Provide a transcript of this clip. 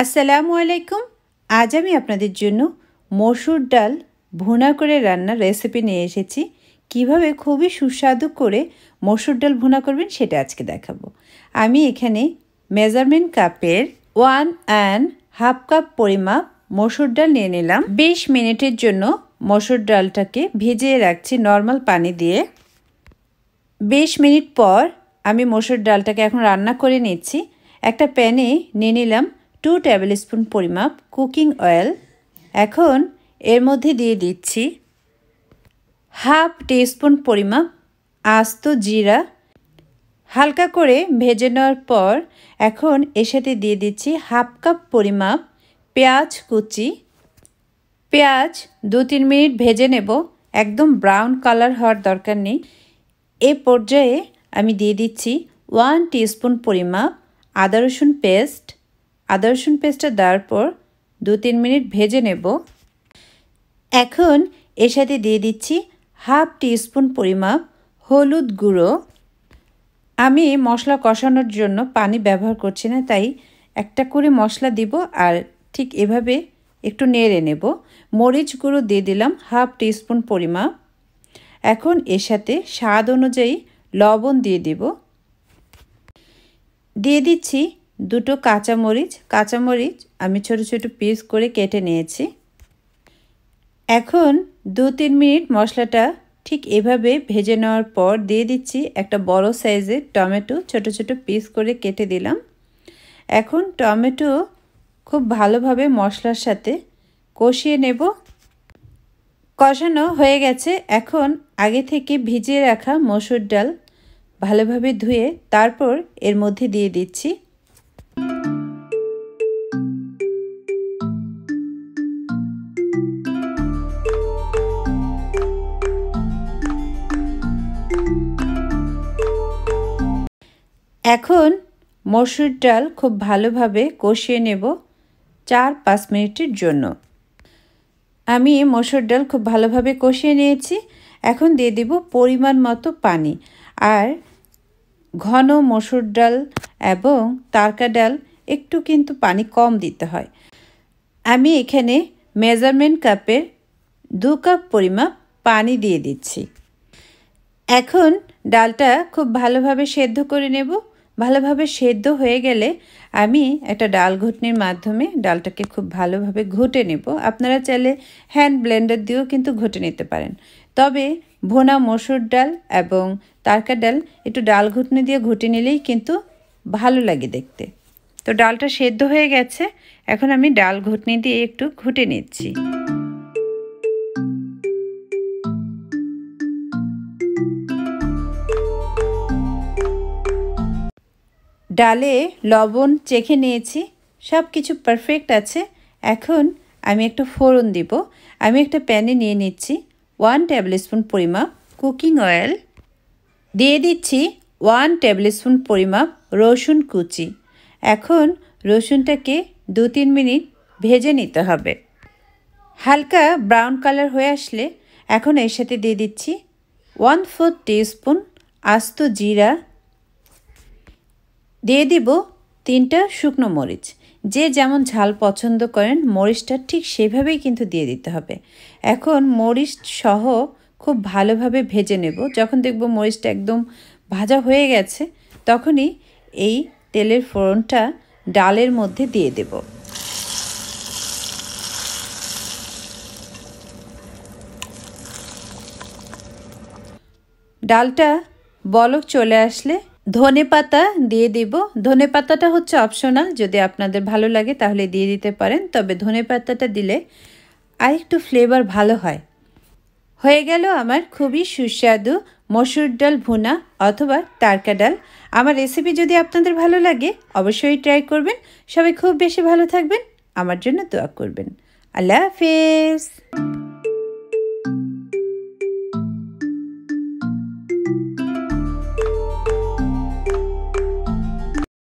আসসালামু আলাইকুম। আজ আমি আপনাদের জন্য মসুর ডাল ভুনা করে রান্নার রেসিপি নিয়ে এসেছি। কিভাবে খুবই সুস্বাদু করে মসুর ডাল ভুনা করবেন সেটা আজকে দেখাবো। আমি এখানে মেজারমেন্ট কাপের 1.5 কাপ পরিমাপ মসুর ডাল নিয়ে নিলাম। 20 মিনিটের জন্য মসুর ডালটাকে ভিজিয়ে রাখছি নর্মাল পানি দিয়ে। 20 মিনিট পর আমি মসুর ডালটাকে এখন রান্না করে নিচ্ছি। একটা প্যানে নিয়ে নিলাম 2 টেবিল স্পুন পরিমাপ কুকিং অয়েল। এখন এর মধ্যে দিয়ে দিচ্ছি হাফ টিস্পুন পরিমাপ আস্ত জিরা। হালকা করে ভেজে নেওয়ার পর এখন এর সাথে দিয়ে দিচ্ছি হাফ কাপ পরিমাপ পেঁয়াজ কুচি। পেঁয়াজ 2-3 মিনিট ভেজে নেব, একদম ব্রাউন কালার হওয়ার দরকার নেই। এই পর্যায়ে আমি দিয়ে দিচ্ছি 1 টিস্পুন পরিমাপ আদা রসুন পেস্ট। আদা রসুন পেস্টটা দেওয়ার পর 2-3 মিনিট ভেজে নেব। এখন এর সাথে দিয়ে দিচ্ছি হাফ টিস্পুন পরিমাপ হলুদ গুঁড়ো। আমি মশলা কষানোর জন্য পানি ব্যবহার করছি না, তাই একটা করে মশলা দিব আর ঠিক এভাবে একটু নেড়ে নেব। মরিচ গুঁড়ো দিয়ে দিলাম হাফ টিস্পুন পরিমাপ। এখন এর সাথে স্বাদ অনুযায়ী লবণ দিয়ে দিব। দিয়ে দিচ্ছি 2 কাঁচামরিচ। কাঁচামরিচ আমি ছোট ছোট পিস করে কেটে নিয়েছি। এখন 2-3 মিনিট মশলাটা ঠিক এভাবে ভেজে নেওয়ার পর দিয়ে দিচ্ছি একটা বড় সাইজের টমেটো, ছোট ছোট পিস করে কেটে দিলাম। এখন টমেটো খুব ভালোভাবে মশলার সাথে কষিয়ে নেব। কষানো হয়ে গেছে। এখন আগে থেকে ভিজিয়ে রাখা মসুর ডাল ভালোভাবে ধুয়ে তারপর এর মধ্যে দিয়ে দিচ্ছি। এখন মসুর ডাল খুব ভালোভাবে কষিয়ে নেব 4-5 মিনিটের জন্য। আমি মসুর ডাল খুব ভালোভাবে কষিয়ে নিয়েছি। এখন দিয়ে দেব পরিমাণ মতো পানি। আর ঘন মসুর ডাল এবং তারকা ডাল একটু কিন্তু পানি কম দিতে হয়। আমি এখানে মেজারমেন্ট কাপের 2 কাপ পরিমাপ পানি দিয়ে দিচ্ছি। এখন ডালটা খুব ভালোভাবে সেদ্ধ করে নেব। ভালোভাবে সেদ্ধ হয়ে গেলে আমি একটা ডাল ঘুটনির মাধ্যমে ডালটাকে খুব ভালোভাবে ঘুটে নেব। আপনারা চাইলে হ্যান্ড ব্লেন্ডার দিয়েও কিন্তু ঘুটে নিতে পারেন। তবে ভুনা মসুর ডাল এবং তারকা ডাল একটু ডাল ঘুটনি দিয়ে ঘুটে নিলেই কিন্তু ভালো লাগে দেখতে। তো ডালটা সেদ্ধ হয়ে গেছে। এখন আমি ডাল ঘুটনি দিয়ে একটু ঘুটে নিচ্ছি। ডালে লবণ চেখে নিয়েছি, সব কিছু পারফেক্ট আছে। এখন আমি একটা ফোড়ন দিব। আমি একটা প্যানে নিয়ে নিচ্ছি 1 টেবিল স্পুন পরিমাপ কুকিং অয়েল। দিয়ে দিচ্ছি 1 টেবিল স্পুন পরিমাপ রসুন কুচি। এখন রসুনটাকে 2-3 মিনিট ভেজে নিতে হবে। হালকা ব্রাউন কালার হয়ে আসলে এখন এর সাথে দিয়ে দিচ্ছি 1/4 টিস্পুন আস্ত জিরা। দিয়ে দিব 3টা শুকনো মরিচ। যে যেমন ঝাল পছন্দ করেন মরিচটা ঠিক সেভাবেই কিন্তু দিয়ে দিতে হবে। এখন মরিচ সহ খুব ভালোভাবে ভেজে নেব। যখন দেখব মরিচটা একদম ভাজা হয়ে গেছে তখনই এই তেলের ফোড়নটা ডালের মধ্যে দিয়ে দেব। ডালটা বলক চলে আসলে ধনেপাতা দিয়ে দিব। ধনেপাতাটা হচ্ছে অপশনাল, যদি আপনাদের ভালো লাগে তাহলে দিয়ে দিতে পারেন, তবে ধনেপাতাটা দিলে আরেকটু ফ্লেভার ভালো হয়। হয়ে গেল আমার খুবই সুস্বাদু মসুর ডাল ভুনা অথবা তারকা ডাল। আমার রেসিপি যদি আপনাদের ভালো লাগে অবশ্যই ট্রাই করবেন। সবাই খুব বেশি ভালো থাকবেন, আমার জন্য দোয়া করবেন। আল্লাহ হাফেজ।